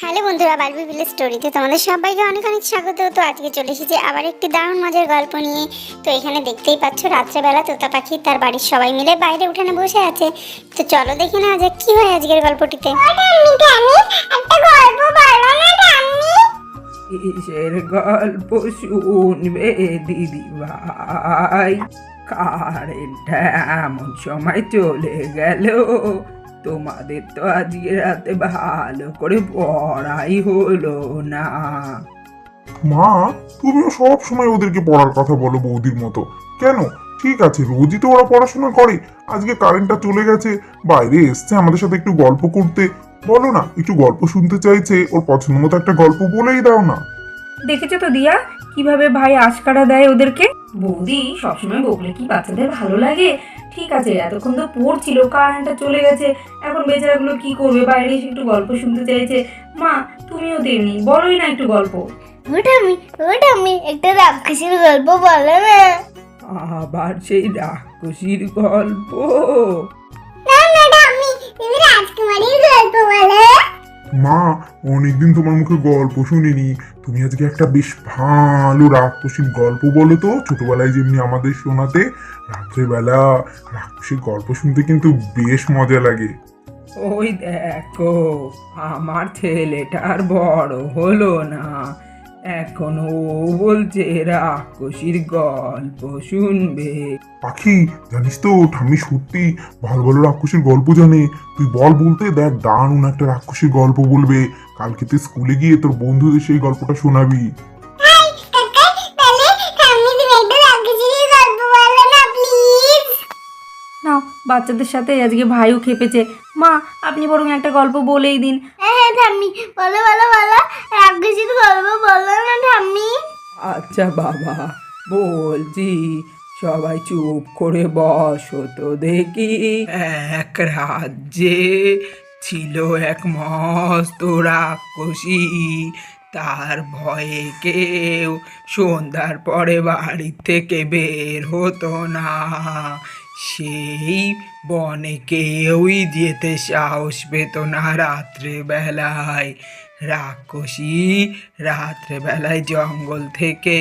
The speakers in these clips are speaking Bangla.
হ্যালো বন্ধুরা, বারবি ভিলেজ স্টোরিতে তোমাদের সবাইকে অনেক অনেক স্বাগত। তো আজকে চলে এসেছি আবার একটি দারুণ মজার গল্প নিয়ে। তো এখানে দেখতেই পাচ্ছ, রাত্রেবেলা তোতা পাখি তার বাড়ির সবাই মিলে বাইরে উঠানে বসে আছে। তো চলো দেখে না যে কি হয় আজকের গল্পটিতে। কিসের গল্প শুনবে দিদি ভাই? কারেন্টটা এমন সময় চলে গেল, তোমাদের তো আজকে রাতে ভালো করে পড়াই হলো না। মা, তুমিও সব সময় ওদেরকে পড়ার কথা বলো বৌদির মতো কেন? ঠিক আছে, রোজই তো ওরা পড়াশোনা করে। আজকে কারেন্টটা চলে গেছে, বাইরে এসছে আমাদের সাথে একটু গল্প করতে। বলো না, একটু গল্প শুনতে চাইছে, ওর পছন্দ মতো একটা গল্প বলেই দাও না। দেখেছো তো দিয়া, কিভাবে ভাই আশকারা দেয় ওদেরকে। বৌদি সবসময় বকলে কি বাচ্চাদের ভালো লাগে? ঠিক আছে, এতক্ষণ তো পড়ছিল, কারেন্টটা চলে গেছে, এখন বেচারাগুলো কি করবে? বাইরে এসে একটু গল্প শুনতে চাইছে। মা, তুমিও তেমনি, বলোই না একটু গল্প। ওটা আমি একটা রাক্ষসীর গল্প বলো না। আবার সেই রাক্ষসীর গল্প? তুমি রাজকুমারীর গল্প বলো। মা, অনেকদিন তোমার মুখে গল্প শুনিনি। তুমি আজকে একটা বেশ ভালো রাক্ষসীর গল্প বলো তো, ছোটবেলায় যেমনি আমাদের শোনাতে। রাত্রেবেলা রাক্ষসীর গল্প শুনতে কিন্তু বেশ মজা লাগে। ওই দেখো, আমার ছেলেটার বড় হলো না, এখনো ও বলছে রাক্ষসীর গল্প শুনবে। পাখি, জানিস তো ঠাম্মি সত্যি ভালো ভালো রাক্ষসীর গল্প জানে। তুই বল, বলতে দেখ, দারুণ একটা রাক্ষসীর গল্প বলবে। কালকে তুই স্কুলে গিয়ে তোর বন্ধুদের সেই গল্পটা শোনাবি। নাও, বাচ্চাদের সাথে আজকে ভাইও খেপেছে। মা, আপনি বরং একটা গল্প বলেই দিন। হ্যাঁ ঠাম্মি, বলো বলো বলো, রাক্ষসীর গল্প বলো না ঠাম্মি। আচ্ছা বাবা, বলছি, সবাই চুপ করে বসো তো দেখি। এক রাজ্যে ছিল এক মস্ত রাক্ষসী, তার ভয়ে কেউ সন্ধ্যার পরে বাড়ি থেকে বের হতো না। সেই বনে কেউই যেতে সাহস পেত না রাত্রে বেলায়। রাক্ষসী রাত্রেবেলায় জঙ্গল থেকে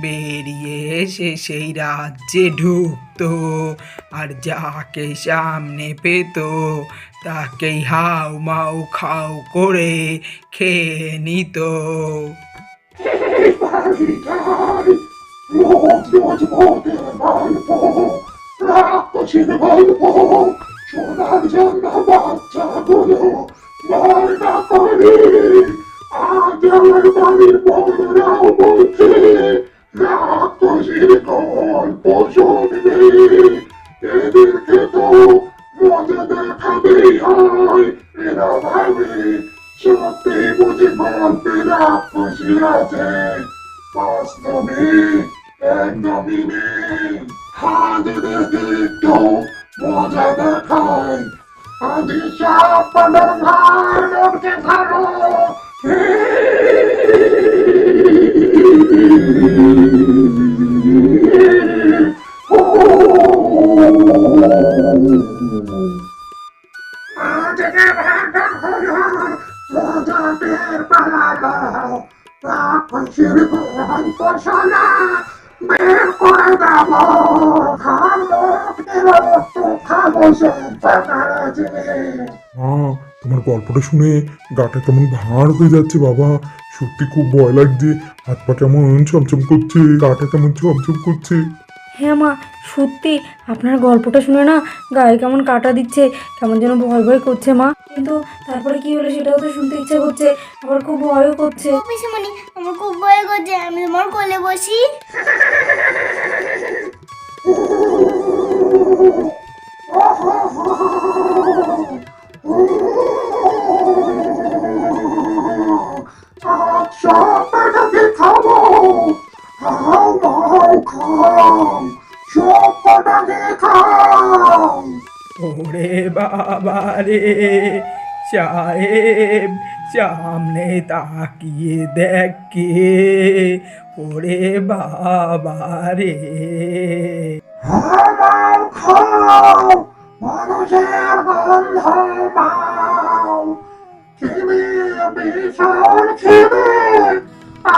বেরিয়ে এসে সেই রাজ্যে ঢুকতো, আর যাকে সামনে পেত তাকেই হাউ মাউ খাও করে খেয়ে নিত। রাক্ষসীর গল্প শোনার জন্য বাচ্চাগুলো ভয় না করে। আজ আমার বাড়ির বড়রাও বলছে রাক্ষসীর গল্প শুনবে। এদেরকে তো মজা দেখাতেই হয়। এরা ভাবে সত্যি বুঝি গল্পে রাক্ষসী আছে, বাস্তবে একদমই নেই। হাজিদেরকে একটু মজা দেখায়। আদি সাপনের ঘাড় লটকে ধরো। আজকে ভাগা হলো মজা টের পালালো। রাক্ষসীর গল্প শোনা বের করে দেব। খাবো রক্ত, খাবো সম্পদ। তোমার গল্পটা শুনে গাটা কেমন ভার হয়ে যাচ্ছে বাবা। সত্যি খুব ভয় লাগছে, হাত পা কেমন চমচম করছে, গাটা কেমন চমচম করছে। হ্যাঁ মা, সত্যি আপনার গল্পটা শুনে না গায়ে কেমন কাটা দিচ্ছে, কেমন যেন ভয় ভয় করছে মা। কিন্তু তারপরে কি হলো সেটাও তো শুনতে ইচ্ছে করছে, আবার খুব ভয়ও করছে। পিসিমণি, আমার খুব ভয় করছে, আমি তোমার কোলে বসি। সবটাকে খাবো, খাও খাও খাও, সবটাকে খাও। ওরে বাবা রে সাহেব, সামনে তাকিয়ে দেখ কে। ওরে বাবা রে। খাও খাও, মানুষের গন্ধ পাও। বিশাল খিদে।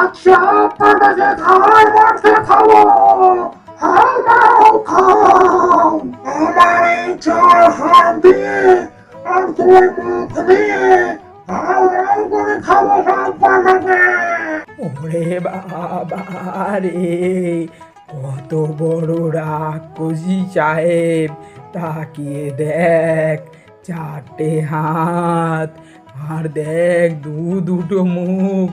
আচ্ছা আপনাকে ধার মারতে খাবো। হাও মাও খাও। আমার এই চার হাত দিয়ে আর দুই মুখ দিয়ে হাও মাও করে খাবো আপনাকে। ওরে বাবা রে, কত বড় রাক্ষসী সাহেব, তাকিয়ে দেখ, চারটে হাত আর দেখ দুটো মুখ,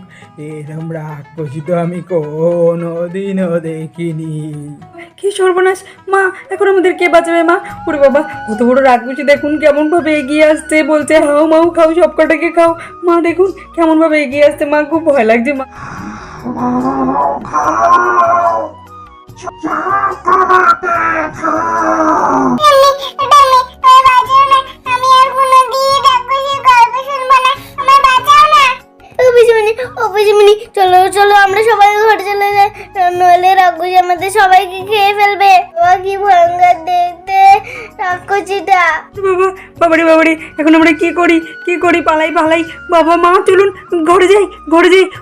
এরম রাক্ষসী তো আমি কোনোদিনও দেখিনি। কি সর্বনাশ! মা, এখন আমাদের কে বাঁচাবে মা? ওরে বাবা, কত বড় রাক্ষসী দেখুন কেমন ভাবে এগিয়ে আসছে, বলছে হাও মাও খাও, সব কটাকে খাও। মা দেখুন কেমন ভাবে এগিয়ে আসছে, মা খুব ভয় লাগছে মা। মাও খাও। চাকাতে খাও। চলো চলো আমরা সবাই ঘরে চলে যাই, নইলে রাক্ষসী আমাদের সবাইকে খেয়ে ফেলবে। বাবা কি ভয়ঙ্কর দেখতে রাক্ষসীটা। বাবা, বাবারে, এখন আমরা কি করি? পালাই। বাবা, মা চলুন ঘরে যাই।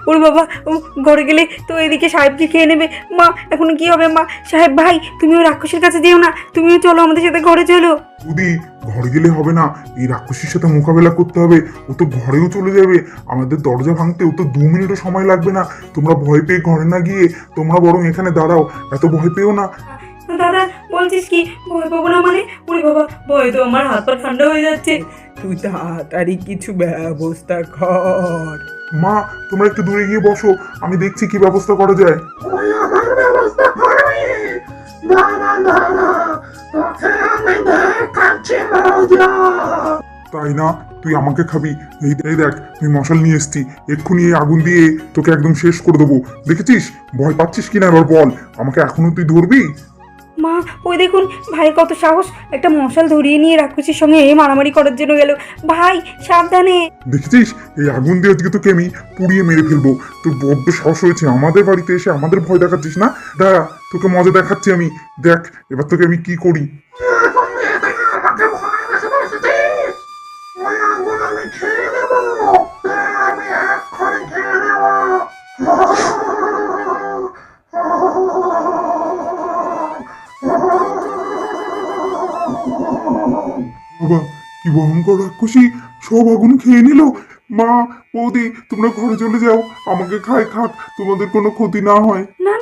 ওর বাবা, ও ঘরে গেলে তো এদিকে সাহেবকে খেয়ে নেবে। মা, এখন কি হবে? মা, সাহেব ভাই, তুমিও রাক্ষসীর কাছে যেও না, তুমিও চলো আমাদের সাথে ঘরে চলো। বৌদি, ঘরে গেলে হবে না, এই রাক্ষসীর সাথে মোকাবেলা করতে হবে। ও তো ঘরেও চলে যাবে, আমাদের দরজা ভাঙতে ও তো 2 মিনিটও সময় লাগবে না। তোমরা ভয় পেয়ে ঘরে না গিয়ে তোমরা বরং এখানে দাঁড়াও, এত ভয় পেও না। দাদা বলছিস কি ভয় পাবো না মানে? ওরে বাবা, ভয় তো আমার হাত পা ঠান্ডা হয়ে যাচ্ছে। তুই তাড়াতাড়ি কিছু ব্যবস্থা কর। মা, তোমরা একটু দূরে গিয়ে বসো, আমি দেখছি কি ব্যবস্থা করা যায়। ওই আমার ব্যবস্থা করবি। দাঁড়া, তোকে আমি দেখাচ্ছি মজা। তাই না? তুই আমাকে খাবি? এই দেখ, তুই মশাল নিয়ে এসছি, এক্ষুনি এই আগুন দিয়ে তোকে একদম শেষ করে দেবো। দেখেছিস ভয় পাচ্ছিস কিনা? এবার বল, আমাকে এখনো তুই ধরবি? মা, ওই দেখুন ভাইয়ের কত সাহস, একটা মশাল ধরিয়ে নিয়ে রাক্ষসীর সঙ্গে মারামারি করার জন্য গেল। ভাই সাবধানে। দেখেছিস, এই আগুন দিয়ে আজকে তোকে আমি পুড়িয়ে মেরে ফেলবো। তোর বড্ড সাহস হয়েছে আমাদের বাড়িতে এসে আমাদের ভয় দেখাচ্ছিস না? দাঁড়া, তোকে মজা দেখাচ্ছি আমি। দেখ এবার তোকে আমি কি করি। এখন মেয়েটাকে আমাকে ভয় দেখে বসেছিস। ওই আগুন আমি খেয়ে নেবো। আমি এক্ষুনি খেয়ে নেবো। বাবা, কি ভয়ঙ্কর রাক্ষসী, সব আগুন খেয়ে নিল। মা, বৌদি, তোমরা ঘরে চলে যাও, আমাকে খাক, তোমাদের কোনো ক্ষতি না হয়। না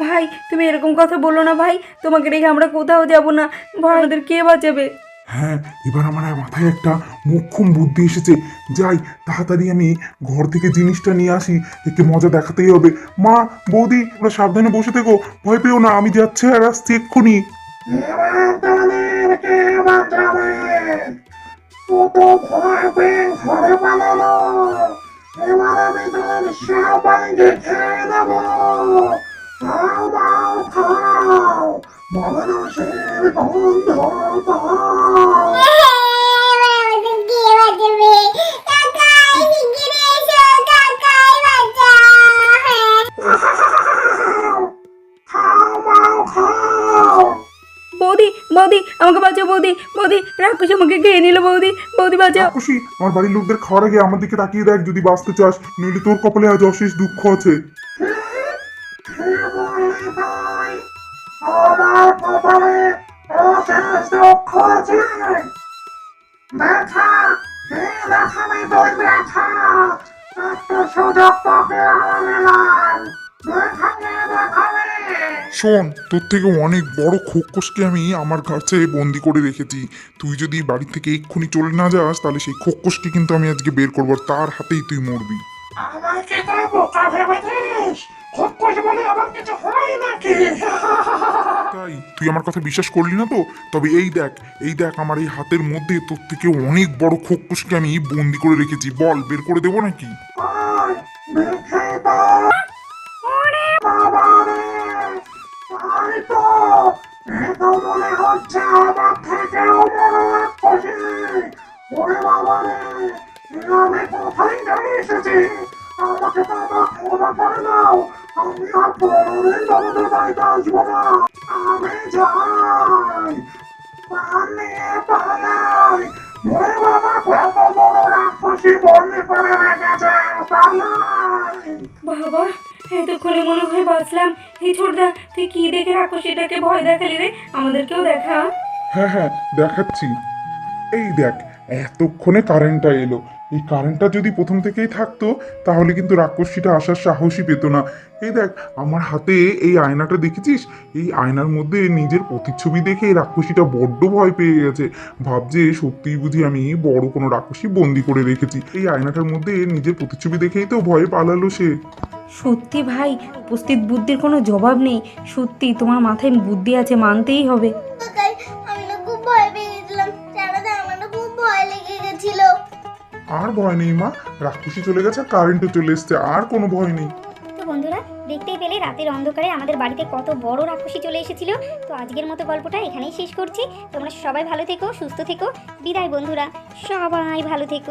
ভাই, তুমি এরকম কথা বলো না ভাই, তোমাকে রেখে আমরা কোথাও যাব না। ভাই, আমাদের কে বাঁচাবে? হ্যাঁ, এবার আমার মাথায় একটা মোক্ষম বুদ্ধি এসেছে। যাই, তাড়াতাড়ি আমি ঘর থেকে জিনিসটা নিয়ে আসি, একে মজা দেখাতেই হবে। মা, বৌদি, তোমরা সাবধানে বসে থেকো, ভয় পেও না, আমি যাচ্ছি আর আসছি এক্ষুনি। এবার তাদেরকে বাঁচাবে। ও তো ভয় পেয়ে ঘরে পালালো। এবার আমি তাদের সবাইকে খেয়ে নেবো। খাও মাও খাও। মানুষের গন্ধ পাও। খাও মাও খাও। বৌদি আমাকে বাঁচাও। বৌদি রাক্ষসী আমাকে খেয়ে নিল। বৌদি বাঁচাও। খুশি, আমার বাড়ির লোকদের খাওয়ার আগে আমার দিকে তাকিয়ে দেখ, যদি বাঁচতে চাস, নইলে তোর কপালে আজ অশেষ দুঃখ আছে। আমার কপালে অশেষ দুঃখ আছে। ব্যথা, দেখাবি তোর ব্যথা। একটা সুযোগ তোকে দিলাম। দেখাবি। শোন, তোর থেকে অনেক বড় খোকসকে আমি আমার কাছে বন্দি করে রেখেছি। তুই যদি বাড়ি থেকে এক্ষুনি চলে না যাস, তাহলে সেই খোকসকে কিন্তু আমি আজকে বের করবো, আর তার হাতেই তুই মরবি। আমাকে তো বোকা ভেবেছিস? খোকস বলে আমার কিছু হয় নাকি? তাই তুই আমার কথা বিশ্বাস করলি না তো? তবে এই দেখ আমার এই হাতের মধ্যে তোর থেকে অনেক বড় খোকসকে আমি বন্দি করে রেখেছি। বল, বের করে দেবো নাকি? আর দেখে দাও। বাবারে, তাই তো। এ তো মনে হচ্ছে আমার থেকেও বড় রাক্ষসী। ওরে বাবারে, আমি কোথায় চলে এসেছি? আমাকে বাবা ক্ষমা করে দাও। আমি আর কোনোদিন তোমাদের বাড়িতে আসবো না। আমি যাই, পালিয়ে পালাই। ওরে বাবা, কত বড় রাক্ষসী বন্দি করে রেখেছে, পালাই। বাবা, এতক্ষণে মনে হয় বাঁচলাম। এই ছোটদা, তুই কি দেখে রাক্ষসীটাকে ভয় দেখালি রে? আমাদেরকেও দেখা। হ্যাঁ হ্যাঁ, দেখাচ্ছি। এই দেখ, এতক্ষণে কারেন্টটা এলো। এই কারেন্টটা যদি প্রথম থেকেই থাকতো তাহলে কিন্তু রাক্ষসীটা আসার সাহসই পেত না। এই দেখ, আমার হাতে এই আয়নাটা দেখেছিস? এই আয়নার মধ্যে নিজের প্রতিচ্ছবি দেখে এই রাক্ষসীটা বড্ড ভয় পেয়ে গেছে। ভাবছে সত্যিই বুঝি আমি বড় কোনো রাক্ষসী বন্দি করে রেখেছি। এই আয়নাটার মধ্যে নিজের প্রতিচ্ছবি দেখেই তো ভয়ে পালালো সে। সত্যি ভাই, উপস্থিত বুদ্ধির কোনো জবাব নেই। সত্যি তোমার মাথায় বুদ্ধি আছে, মানতেই হবে। কাকাই, আমি না খুব ভয় পেয়ে গেছিলাম। জানো তো, আমার না খুব ভয় লেগে গেছিল। আর ভয় নেই মা, রাক্ষসী চলে গেছে, কারেন্টও চলে এসছে, আর কোনো ভয় নেই। তো বন্ধুরা, দেখতেই পেলে রাতের অন্ধকারে আমাদের বাড়িতে কত বড় রাক্ষসী চলে এসেছিল। তো আজকের মতো গল্পটা এখানেই শেষ করছি। তোমরা সবাই ভালো থেকো, সুস্থ থেকো। বিদায় বন্ধুরা, সবাই ভালো থেকো।